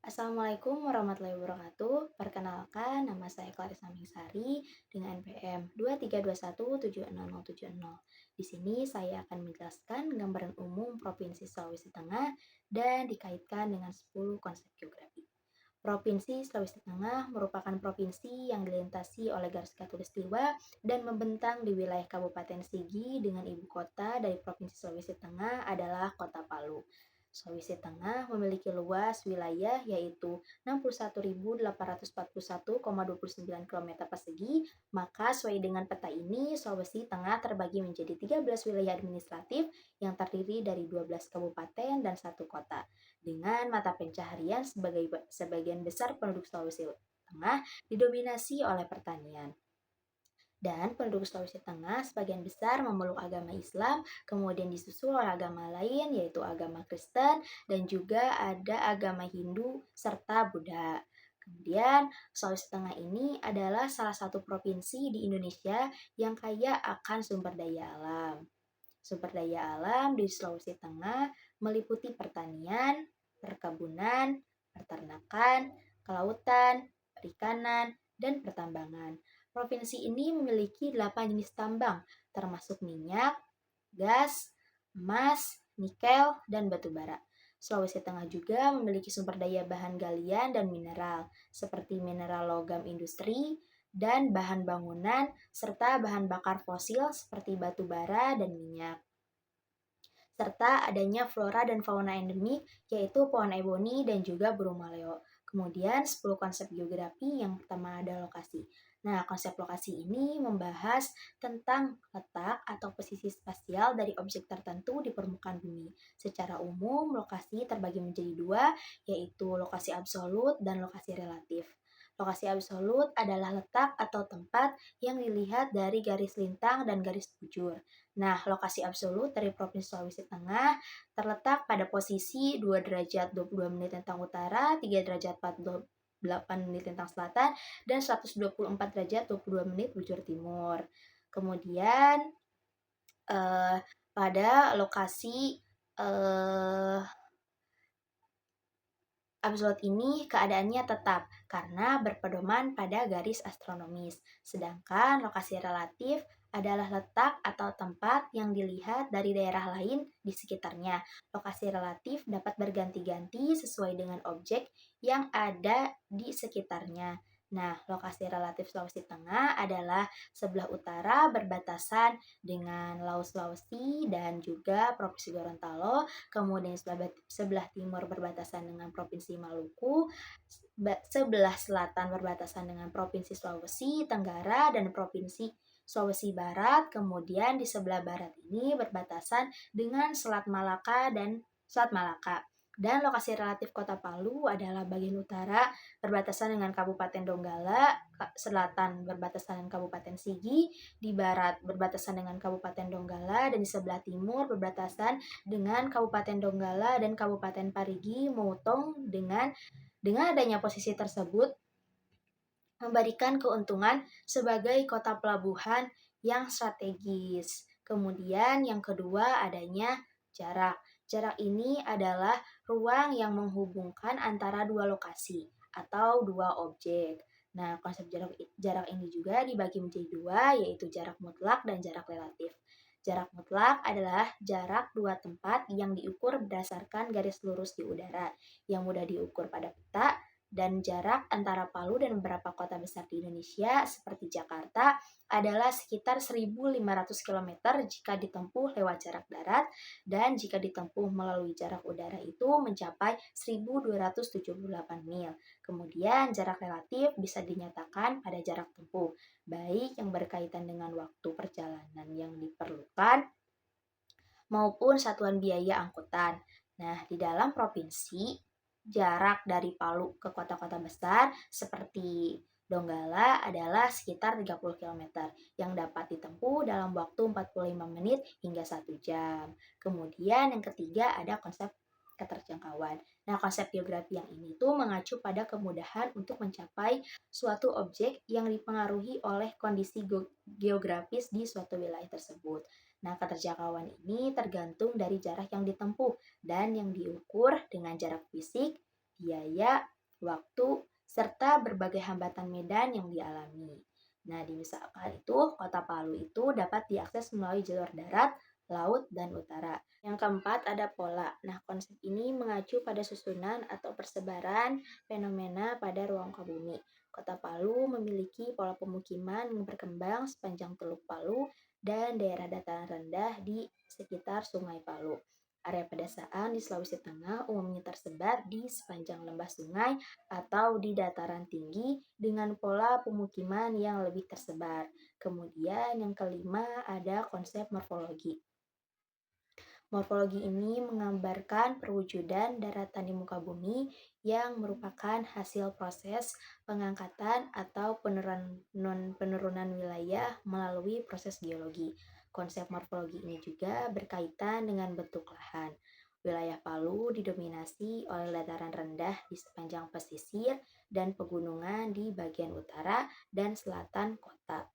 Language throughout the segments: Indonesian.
Assalamualaikum warahmatullahi wabarakatuh. Perkenalkan, nama saya Clarissa Mingsari dengan NPM 2321707070. Di sini saya akan menjelaskan gambaran umum Provinsi Sulawesi Tengah dan dikaitkan dengan 10 konsep geografi. Provinsi Sulawesi Tengah merupakan provinsi yang dilintasi oleh garis khatulistiwa dan membentang di wilayah Kabupaten Sigi dengan ibu kota dari Provinsi Sulawesi Tengah adalah Kota Palu. Sulawesi Tengah memiliki luas wilayah yaitu 61.841,29 km persegi, maka sesuai dengan peta ini, Sulawesi Tengah terbagi menjadi 13 wilayah administratif yang terdiri dari 12 kabupaten dan satu kota dengan mata pencaharian sebagai sebagian besar penduduk Sulawesi Tengah didominasi oleh pertanian. Dan penduduk Sulawesi Tengah sebagian besar memeluk agama Islam, kemudian disusul oleh agama lain yaitu agama Kristen dan juga ada agama Hindu serta Buddha. Kemudian Sulawesi Tengah ini adalah salah satu provinsi di Indonesia yang kaya akan sumber daya alam. Sumber daya alam di Sulawesi Tengah meliputi pertanian, perkebunan, peternakan, kelautan, perikanan, dan pertambangan. Provinsi ini memiliki 8 jenis tambang, termasuk minyak, gas, emas, nikel, dan batu bara. Sulawesi Tengah juga memiliki sumber daya bahan galian dan mineral, seperti mineral logam industri, dan bahan bangunan, serta bahan bakar fosil seperti batu bara dan minyak. Serta adanya flora dan fauna endemik, yaitu pohon eboni dan juga burung maleo. Kemudian 10 konsep geografi, yang pertama ada lokasi. Nah, konsep lokasi ini membahas tentang letak atau posisi spasial dari objek tertentu di permukaan bumi. Secara umum, lokasi terbagi menjadi dua, yaitu lokasi absolut dan lokasi relatif. Lokasi absolut adalah letak atau tempat yang dilihat dari garis lintang dan garis bujur. Nah, lokasi absolut dari Provinsi Sulawesi Tengah terletak pada posisi 2 derajat 22 menit lintang utara, 3 derajat 48 menit lintang selatan, dan 124 derajat 22 menit bujur timur. Kemudian, eh, pada lokasi eh, absolut ini keadaannya tetap karena berpedoman pada garis astronomis. Sedangkan lokasi relatif adalah letak atau tempat yang dilihat dari daerah lain di sekitarnya. Lokasi relatif dapat berganti-ganti sesuai dengan objek yang ada di sekitarnya. Nah, lokasi relatif Sulawesi Tengah adalah sebelah utara berbatasan dengan Laut Sulawesi dan juga Provinsi Gorontalo, kemudian sebelah timur berbatasan dengan Provinsi Maluku, sebelah selatan berbatasan dengan Provinsi Sulawesi Tenggara dan Provinsi Sulawesi Barat, kemudian di sebelah barat ini berbatasan dengan Selat Malaka dan Selat Malaka. Dan lokasi relatif Kota Palu adalah bagian utara berbatasan dengan Kabupaten Donggala, selatan berbatasan dengan Kabupaten Sigi, di barat berbatasan dengan Kabupaten Donggala, dan di sebelah timur berbatasan dengan Kabupaten Donggala dan Kabupaten Parigi Motong. Dengan adanya posisi tersebut memberikan keuntungan sebagai kota pelabuhan yang strategis. Kemudian yang kedua adanya jarak. Jarak ini adalah ruang yang menghubungkan antara dua lokasi atau dua objek. Nah, konsep jarak ini juga dibagi menjadi dua, yaitu jarak mutlak dan jarak relatif. Jarak mutlak adalah jarak dua tempat yang diukur berdasarkan garis lurus di udara, yang mudah diukur pada peta, dan jarak antara Palu dan beberapa kota besar di Indonesia seperti Jakarta adalah sekitar 1.500 km jika ditempuh lewat jarak darat, dan jika ditempuh melalui jarak udara itu mencapai 1.278 mil. Kemudian jarak relatif bisa dinyatakan pada jarak tempuh, baik yang berkaitan dengan waktu perjalanan yang diperlukan maupun satuan biaya angkutan. Nah, di dalam provinsi, jarak dari Palu ke kota-kota besar seperti Donggala adalah sekitar 30 km yang dapat ditempuh dalam waktu 45 menit hingga 1 jam. Kemudian yang ketiga ada konsep keterjangkauan. Nah, konsep geografi yang ini tuh mengacu pada kemudahan untuk mencapai suatu objek yang dipengaruhi oleh kondisi geografis di suatu wilayah tersebut. Nah, keterjangkauan ini tergantung dari jarak yang ditempuh dan yang diukur dengan jarak fisik, biaya, waktu, serta berbagai hambatan medan yang dialami. Nah, misalkan itu, kota Palu itu dapat diakses melalui jalur darat, laut, dan utara. Yang keempat ada pola. Nah, konsep ini mengacu pada susunan atau persebaran fenomena pada ruang muka bumi. Kota Palu memiliki pola pemukiman yang berkembang sepanjang Teluk Palu dan daerah dataran rendah di sekitar Sungai Palu. Area pedesaan di Sulawesi Tengah umumnya tersebar di sepanjang lembah sungai atau di dataran tinggi dengan pola pemukiman yang lebih tersebar. Kemudian yang kelima ada konsep morfologi. Morfologi ini menggambarkan perwujudan daratan di muka bumi yang merupakan hasil proses pengangkatan atau penurunan wilayah melalui proses geologi. Konsep morfologi ini juga berkaitan dengan bentuk lahan. Wilayah Palu didominasi oleh dataran rendah di sepanjang pesisir dan pegunungan di bagian utara dan selatan kota.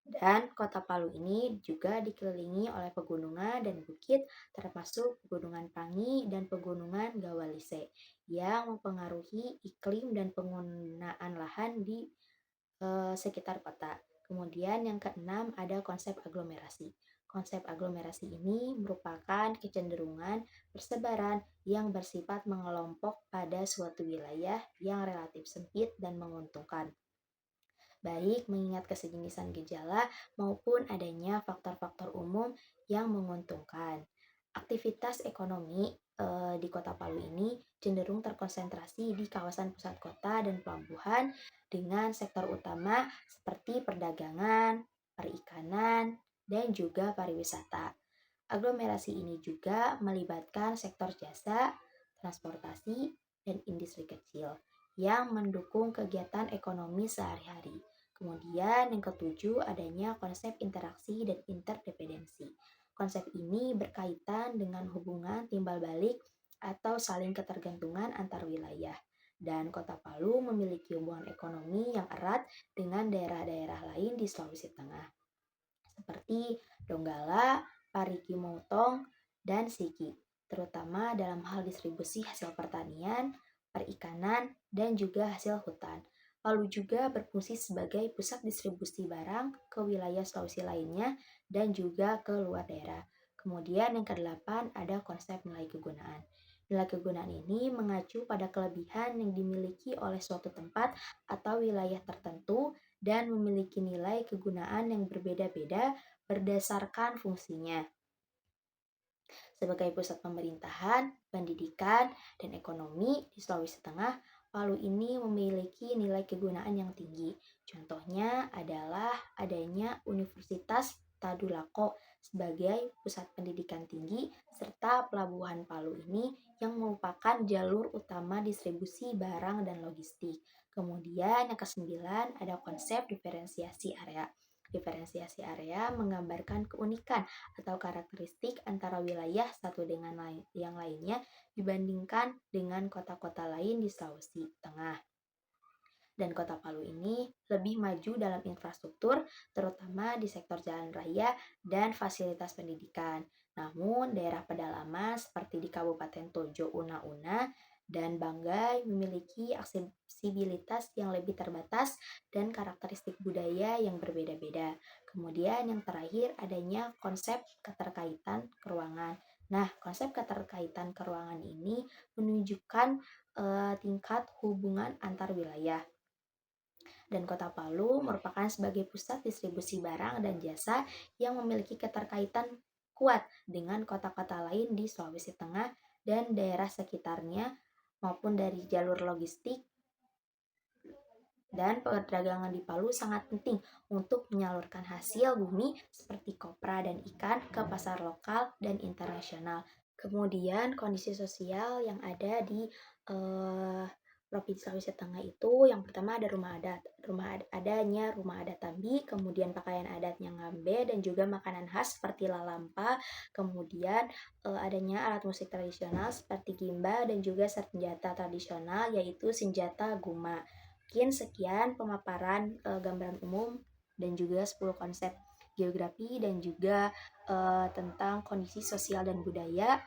Dan kota Palu ini juga dikelilingi oleh pegunungan dan bukit, termasuk pegunungan Pangi dan pegunungan Gawalise, yang mempengaruhi iklim dan penggunaan lahan di sekitar kota. Kemudian yang keenam ada konsep aglomerasi. Konsep aglomerasi ini merupakan kecenderungan persebaran yang bersifat mengelompok pada suatu wilayah yang relatif sempit dan menguntungkan, baik mengingat kesejenisan gejala maupun adanya faktor-faktor umum yang menguntungkan. Aktivitas ekonomi di Kota Palu ini cenderung terkonsentrasi di kawasan pusat kota dan pelabuhan dengan sektor utama seperti perdagangan, perikanan, dan juga pariwisata. Aglomerasi ini juga melibatkan sektor jasa, transportasi, dan industri kecil yang mendukung kegiatan ekonomi sehari-hari. Kemudian yang ketujuh adanya konsep interaksi dan interdependensi. Konsep ini berkaitan dengan hubungan timbal balik atau saling ketergantungan antar wilayah. Dan Kota Palu memiliki hubungan ekonomi yang erat dengan daerah-daerah lain di Sulawesi Tengah, seperti Donggala, Parigi Motong, dan Sigi, terutama dalam hal distribusi hasil pertanian, perikanan, dan juga hasil hutan. Palu juga berfungsi sebagai pusat distribusi barang ke wilayah Sulawesi lainnya dan juga ke luar daerah. Kemudian yang kedelapan ada konsep nilai kegunaan. Nilai kegunaan ini mengacu pada kelebihan yang dimiliki oleh suatu tempat atau wilayah tertentu dan memiliki nilai kegunaan yang berbeda-beda berdasarkan fungsinya. Sebagai pusat pemerintahan, pendidikan, dan ekonomi di Sulawesi Tengah, Palu ini memiliki nilai kegunaan yang tinggi. Contohnya adalah adanya Universitas Tadulako sebagai pusat pendidikan tinggi serta pelabuhan Palu ini yang merupakan jalur utama distribusi barang dan logistik. Kemudian yang kesembilan ada konsep diferensiasi area. Diferensiasi area menggambarkan keunikan atau karakteristik antara wilayah satu dengan yang lainnya dibandingkan dengan kota-kota lain di Sulawesi Tengah. Dan Kota Palu ini lebih maju dalam infrastruktur, terutama di sektor jalan raya dan fasilitas pendidikan. Namun, daerah pedalaman seperti di Kabupaten Tojo Una-Una dan Banggai memiliki aksesibilitas yang lebih terbatas dan karakteristik budaya yang berbeda-beda. Kemudian yang terakhir adanya konsep keterkaitan keruangan. Nah, konsep keterkaitan keruangan ini menunjukkan tingkat hubungan antar wilayah. Dan Kota Palu merupakan sebagai pusat distribusi barang dan jasa yang memiliki keterkaitan kuat dengan kota-kota lain di Sulawesi Tengah dan daerah sekitarnya maupun dari jalur logistik, dan perdagangan di Palu sangat penting untuk menyalurkan hasil bumi seperti kopra dan ikan ke pasar lokal dan internasional. Kemudian kondisi sosial yang ada di Provinsi Sulawesi Tengah itu yang pertama ada rumah adat. Rumah adat Tambi, kemudian pakaian adatnya Ngambe dan juga makanan khas seperti lalampa, kemudian adanya alat musik tradisional seperti gimba dan juga senjata tradisional yaitu senjata guma. Mungkin sekian pemaparan gambaran umum dan juga 10 konsep geografi dan juga tentang kondisi sosial dan budaya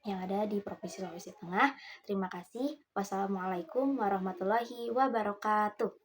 yang ada di Provinsi Sulawesi Tengah. Terima kasih. Wassalamualaikum warahmatullahi wabarakatuh.